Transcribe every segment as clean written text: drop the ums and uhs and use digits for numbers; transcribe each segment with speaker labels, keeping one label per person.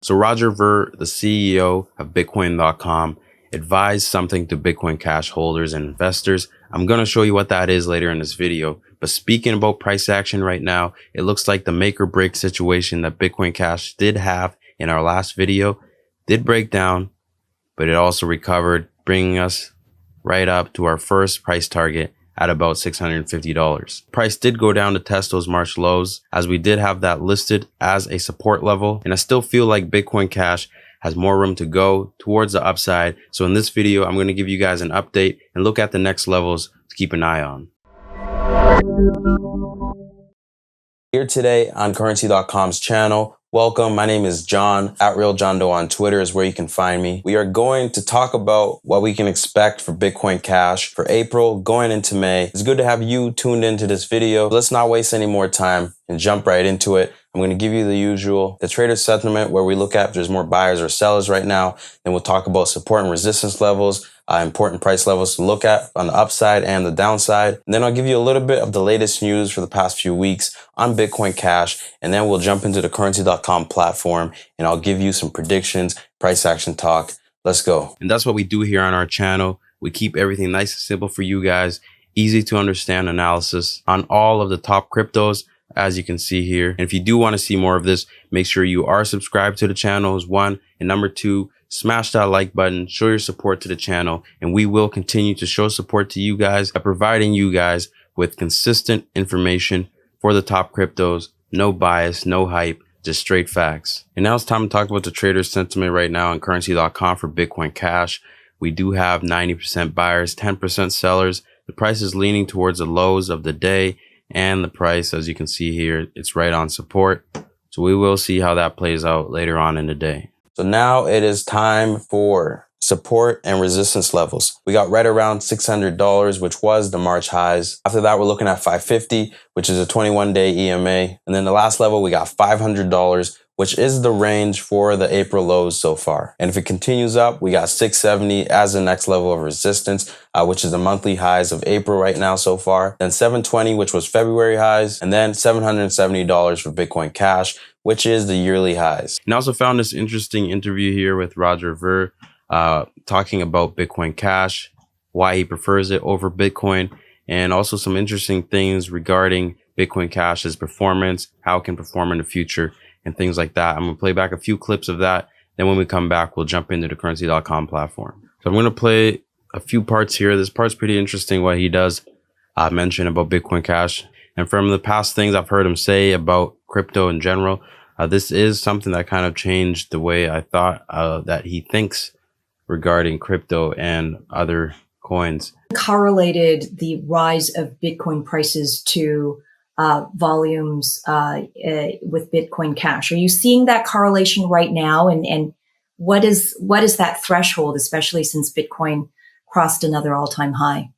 Speaker 1: So Roger Ver, the CEO of Bitcoin.com, advised something to Bitcoin Cash holders and investors. I'm going to show you what that is later in this video. But speaking about price action right now, it looks like the make or break situation that Bitcoin Cash did have in our last video did break down, but it also recovered, bringing us right up to our first price target at about $650. Price did go down to test those March lows, as we did have that listed as a support level. And I still feel like Bitcoin Cash has more room to go towards the upside. So in this video, I'm going to give you guys an update and look at the next levels to keep an eye on. Here today on Currency.com's channel. Welcome, my name is John, @RealJohnDoe on Twitter is where you can find me. We are going to talk about what we can expect for Bitcoin Cash for April going into May. It's good to have you tuned into this video. Let's not waste any more time and jump right into it. I'm going to give you the trader sentiment, where we look at if there's more buyers or sellers right now. Then we'll talk about support and resistance levels, important price levels to look at on the upside and the downside. And then I'll give you a little bit of the latest news for the past few weeks on Bitcoin Cash. And then we'll jump into the Currency.com platform and I'll give you some predictions, price action talk. Let's go. And that's what we do here on our channel. We keep everything nice and simple for you guys. Easy to understand analysis on all of the top cryptos, as you can see here. And if you do want to see more of this, make sure you are subscribed to the channel is one. And number two, smash that like button, show your support to the channel. And we will continue to show support to you guys by providing you guys with consistent information for the top cryptos. No bias, no hype, just straight facts. And now it's time to talk about the trader sentiment right now on Currency.com for Bitcoin Cash. We do have 90% buyers, 10% sellers. The price is leaning towards the lows of the day. And the price, as you can see here, it's right on support. So we will see how that plays out later on in the day. So now it is time for support and resistance levels. We got right around $600, which was the March highs. After that, we're looking at $550, which is a 21-day EMA. And then the last level, we got $500, which is the range for the April lows so far. And if it continues up, we got $670 as the next level of resistance, which is the monthly highs of April right now so far. Then $720, which was February highs, and then $770 for Bitcoin Cash, which is the yearly highs. And I also found this interesting interview here with Roger Ver, talking about Bitcoin Cash, why he prefers it over Bitcoin, and also some interesting things regarding Bitcoin Cash's performance, how it can perform in the future, and things like that. I'm going to play back a few clips of that. Then when we come back, we'll jump into the Currency.com platform. So I'm going to play a few parts here. This part's pretty interesting, what he does mention about Bitcoin Cash. And from the past things I've heard him say about crypto in general, this is something that kind of changed the way I thought that he thinks regarding crypto and other coins.
Speaker 2: Correlated the rise of Bitcoin prices to volumes with Bitcoin Cash. Are you seeing that correlation right now? And what is that threshold, especially since Bitcoin crossed another all-time high?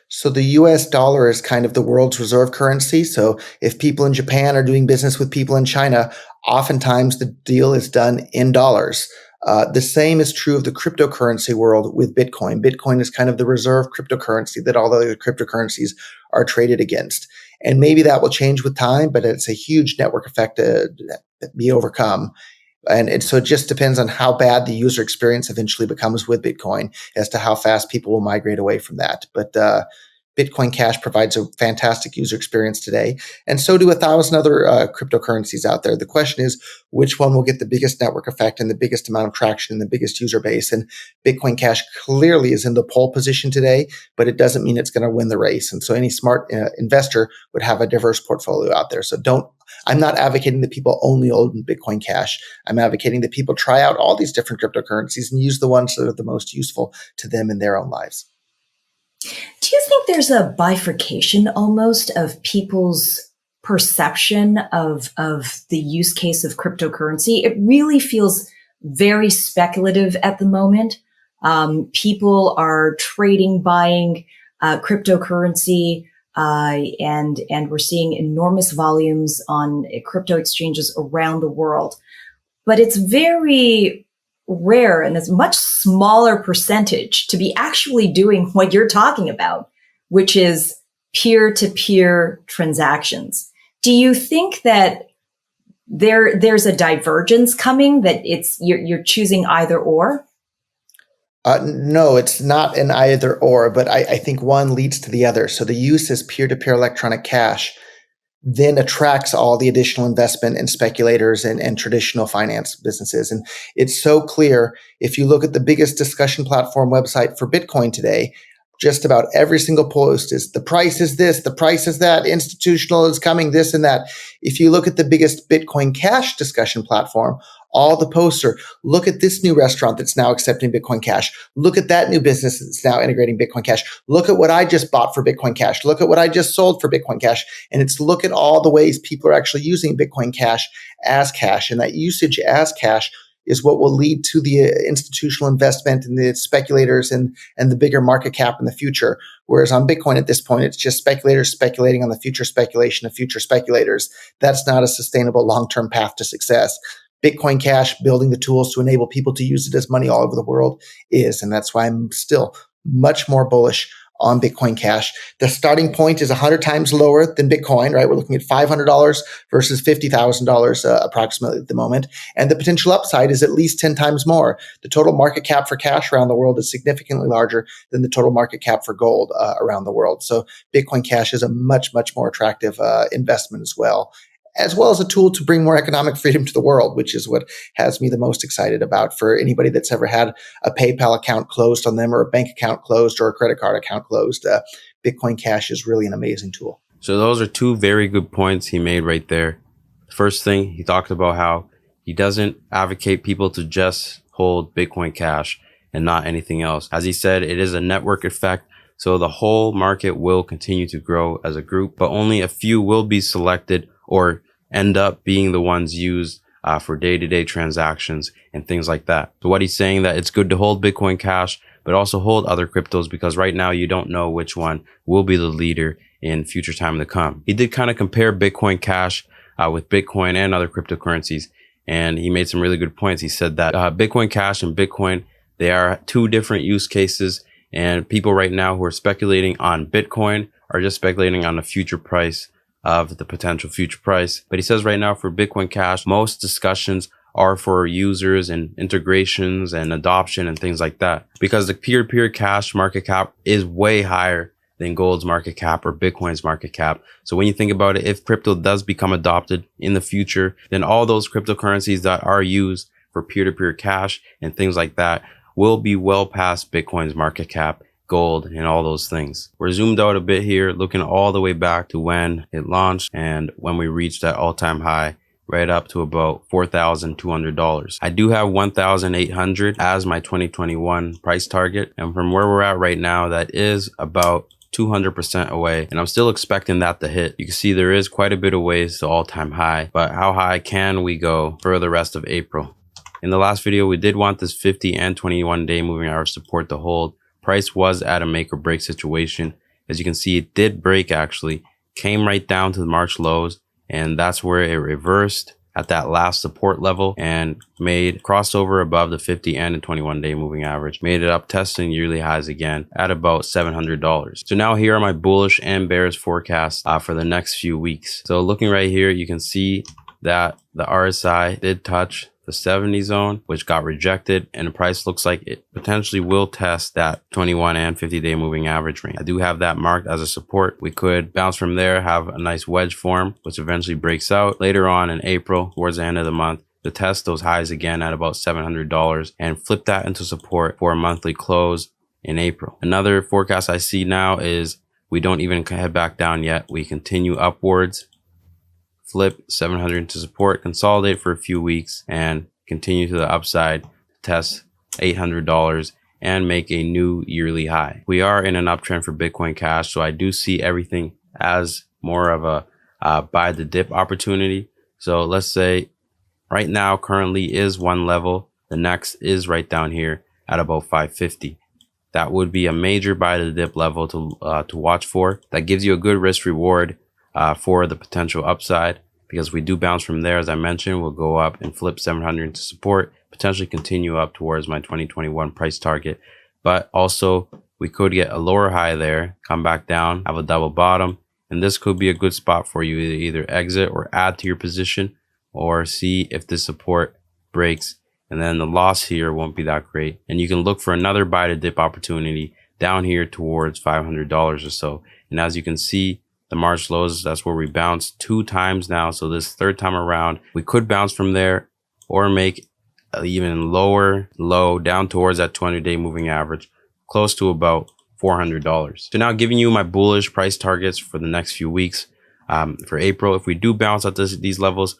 Speaker 3: So the US dollar is kind of the world's reserve currency. So if people in Japan are doing business with people in China, oftentimes the deal is done in dollars. The same is true of the cryptocurrency world with Bitcoin. Bitcoin is kind of the reserve cryptocurrency that all the other cryptocurrencies are traded against. And maybe that will change with time, but it's a huge network effect to be overcome. And so it just depends on how bad the user experience eventually becomes with Bitcoin as to how fast people will migrate away from that. But Bitcoin Cash provides a fantastic user experience today, and so do 1,000 other cryptocurrencies out there. The question is, which one will get the biggest network effect and the biggest amount of traction and the biggest user base? And Bitcoin Cash clearly is in the pole position today, but it doesn't mean it's going to win the race. And so any smart investor would have a diverse portfolio out there. So I'm not advocating that people only own Bitcoin Cash. I'm advocating that people try out all these different cryptocurrencies and use the ones that are the most useful to them in their own lives.
Speaker 2: Do you think there's a bifurcation almost of people's perception of the use case of cryptocurrency? It really feels very speculative at the moment. People are trading, buying cryptocurrency, and we're seeing enormous volumes on crypto exchanges around the world. But it's very rare, and it's a much smaller percentage to be actually doing what you're talking about, which is peer-to-peer transactions. Do you think that there's a divergence coming, that you're choosing either or?
Speaker 3: No, it's not an either or, but I think one leads to the other. So the use as peer-to-peer electronic cash then attracts all the additional investment in speculators and traditional finance businesses. And it's so clear. If you look at the biggest discussion platform website for Bitcoin today, just about every single post is the price is this, the price is that, institutional is coming, this and that. If you look at the biggest Bitcoin Cash discussion platform, all the posts are, look at this new restaurant that's now accepting Bitcoin Cash. Look at that new business that's now integrating Bitcoin Cash. Look at what I just bought for Bitcoin Cash. Look at what I just sold for Bitcoin Cash. And it's look at all the ways people are actually using Bitcoin Cash as cash. And that usage as cash is what will lead to the institutional investment and the speculators and the bigger market cap in the future. Whereas on Bitcoin at this point, it's just speculators speculating on the future speculation of future speculators. That's not a sustainable long-term path to success. Bitcoin Cash, building the tools to enable people to use it as money all over the world is. And that's why I'm still much more bullish on Bitcoin Cash. The starting point is 100 times lower than Bitcoin, right? We're looking at $500 versus $50,000 approximately at the moment. And the potential upside is at least 10 times more. The total market cap for cash around the world is significantly larger than the total market cap for gold around the world. So Bitcoin Cash is a much, much more attractive investment as well as a tool to bring more economic freedom to the world, which is what has me the most excited about. For anybody that's ever had a PayPal account closed on them or a bank account closed or a credit card account closed, Bitcoin Cash is really an amazing tool.
Speaker 1: So those are two very good points he made right there. First thing, he talked about how he doesn't advocate people to just hold Bitcoin Cash and not anything else. As he said, it is a network effect. So the whole market will continue to grow as a group, but only a few will be selected or end up being the ones used for day-to-day transactions and things like that. So what he's saying, that it's good to hold Bitcoin Cash, but also hold other cryptos, because right now you don't know which one will be the leader in future time to come. He did kind of compare Bitcoin Cash with Bitcoin and other cryptocurrencies, and he made some really good points. He said that Bitcoin Cash and Bitcoin, they are two different use cases, and people right now who are speculating on Bitcoin are just speculating on the future price of the potential future price. But he says right now for Bitcoin Cash, most discussions are for users and integrations and adoption and things like that, because the peer-to-peer cash market cap is way higher than gold's market cap or Bitcoin's market cap. So when you think about it, if crypto does become adopted in the future, then all those cryptocurrencies that are used for peer-to-peer cash and things like that will be well past Bitcoin's market cap, gold, and all those things. We're zoomed out a bit here, looking all the way back to when it launched and when we reached that all-time high, right up to about $4,200. I do have $1,800 as my 2021 price target, and from where we're at right now, that is about 200% away, and I'm still expecting that to hit. You can see there is quite a bit of ways to all-time high, but how high can we go for the rest of April? In the last video, we did want this 50 and 21 day moving average support to hold. Price was at a make or break situation. As you can see, it did break, actually came right down to the March lows, and that's where it reversed at that last support level and made crossover above the 50 and the 21 day moving average, made it up, testing yearly highs again at about $700. So now here are my bullish and bearish forecasts for the next few weeks. So looking right here, you can see that the RSI did touch the 70 zone, which got rejected, and the price looks like it potentially will test that 21 and 50 day moving average range. I do have that marked as a support. We could bounce from there, have a nice wedge form, which eventually breaks out later on in April towards the end of the month to test those highs again at about $700 and flip that into support for a monthly close in April. Another forecast I see now is we don't even head back down yet. We continue upwards, flip 700 to support, consolidate for a few weeks, and continue to the upside, test $800 and make a new yearly high. We are in an uptrend for Bitcoin Cash, so I do see everything as more of a buy the dip opportunity. So let's say right now currently is one level, the next is right down here at about 550. That would be a major buy the dip level to watch for. That gives you a good risk reward for the potential upside, because we do bounce from there. As I mentioned, we'll go up and flip 700 to support, potentially continue up towards my 2021 price target. But also we could get a lower high there, come back down, have a double bottom, and this could be a good spot for you to either exit or add to your position or see if this support breaks, and then the loss here won't be that great. And you can look for another buy to dip opportunity down here towards $500 or so. And as you can see, the March lows, that's where we bounced 2 times now. So this third time around, we could bounce from there or make an even lower low down towards that 200-day moving average, close to about $400. So now giving you my bullish price targets for the next few weeks. For April, if we do bounce at these levels,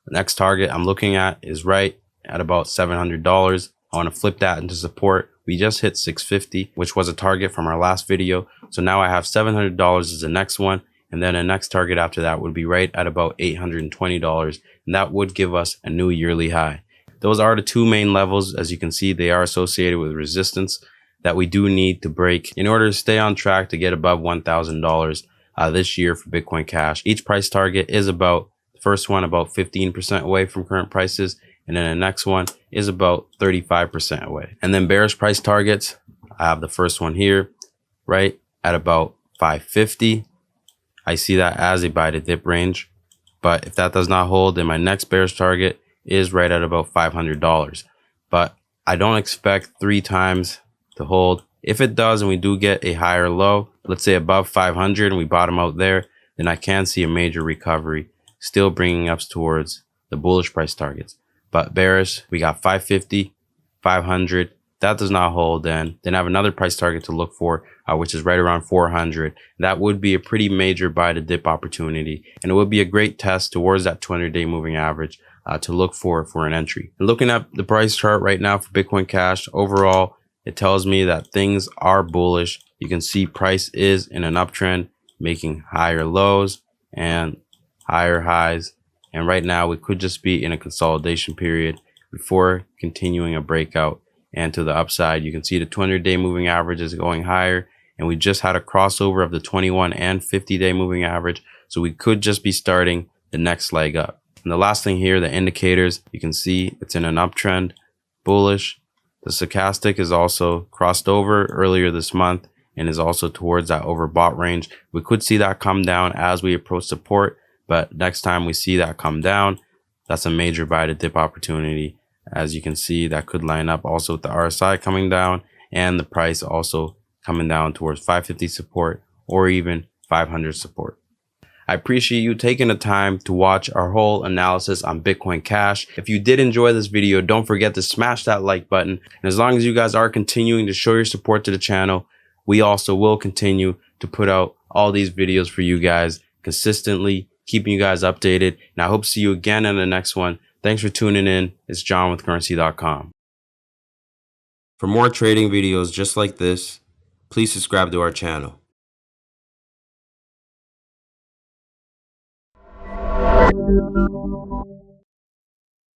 Speaker 1: the next target I'm looking at is right at about $700. I want to flip that into support. We just hit 650, which was a target from our last video. So now I have $700 as the next one. And then the next target after that would be right at about $820. And that would give us a new yearly high. Those are the 2 main levels. As you can see, they are associated with resistance that we do need to break in order to stay on track to get above $1,000 this year for Bitcoin Cash. Each price target is about, the first one about 15% away from current prices, and then the next one is about 35% away. And then bearish price targets, I have the first one here, right at about 550. I see that as a buy to dip range, but if that does not hold, then my next bearish target is right at about $500. But I don't expect 3 times to hold. If it does and we do get a higher low, let's say above 500 and we bottom out there, then I can see a major recovery, still bringing us towards the bullish price targets. But bearish, we got 550, 500. That does not hold, then I have another price target to look for, which is right around 400. That would be a pretty major buy to dip opportunity, and it would be a great test towards that 200-day moving average to look for an entry. And looking at the price chart right now for Bitcoin Cash, overall, it tells me that things are bullish. You can see price is in an uptrend, making higher lows and higher highs. And right now we could just be in a consolidation period before continuing a breakout. And to the upside, you can see the 200-day moving average is going higher. And we just had a crossover of the 21 and 50-day moving average. So we could just be starting the next leg up. And the last thing here, the indicators, you can see it's in an uptrend, bullish. The stochastic is also crossed over earlier this month and is also towards that overbought range. We could see that come down as we approach support, but next time we see that come down, that's a major buy to dip opportunity. As you can see, that could line up also with the RSI coming down and the price also coming down towards 550 support or even 500 support. I appreciate you taking the time to watch our whole analysis on Bitcoin Cash. If you did enjoy this video, don't forget to smash that like button. And as long as you guys are continuing to show your support to the channel, we also will continue to put out all these videos for you guys consistently, keeping you guys updated. And I hope to see you again in the next one. Thanks for tuning in. It's John with Currency.com. For more trading videos just like this, please subscribe to our channel.